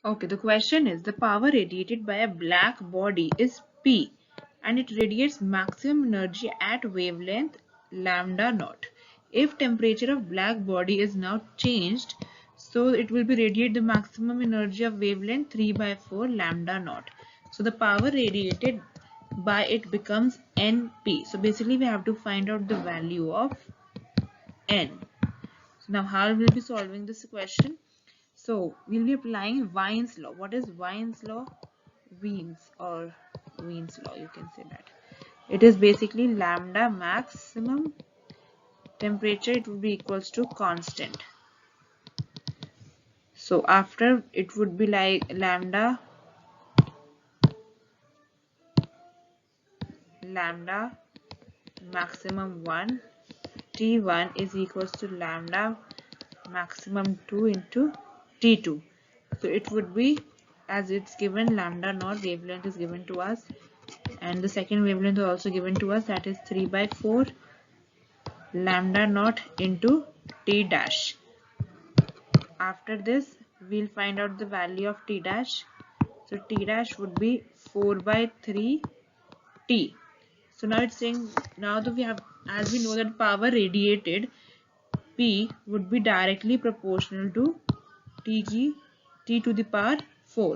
Okay, the question is the power radiated by a black body is P and it radiates maximum energy at wavelength lambda naught. If temperature of black body is now changed, so it will be radiate the maximum energy of wavelength 3 by 4 lambda naught. So the power radiated by it becomes NP. So basically we have to find out the value of N. So now how will we be solving this question? So we'll be applying Wien's law. What is Wien's law? Wien's law, you can say that. It is basically lambda maximum temperature, it would be equals to constant. So after it would be like lambda maximum 1 T1 is equals to lambda maximum 2 into T2. So it would be, as it's given, lambda naught wavelength is given to us and the second wavelength is also given to us, that is 3 by 4 lambda naught into T dash. After this we'll find out the value of T dash. So T dash would be 4 by 3 T. So now it's saying, now that we have, as we know that power radiated P would be directly proportional to T to the power 4.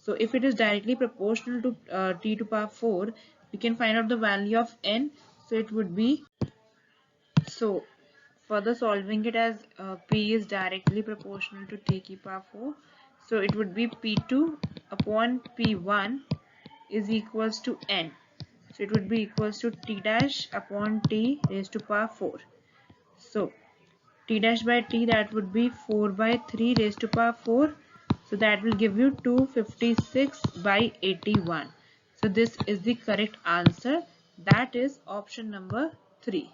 So if it is directly proportional to T to power 4, we can find out the value of N. So it would be, so further solving it as P is directly proportional to T to power 4. So it would be P2 upon P1 is equals to N. So it would be equals to T dash upon T raised to power 4. So T dash by T, that would be 4 by 3 raised to power 4. So that will give you 256 by 81. So this is the correct answer. That is option number 3.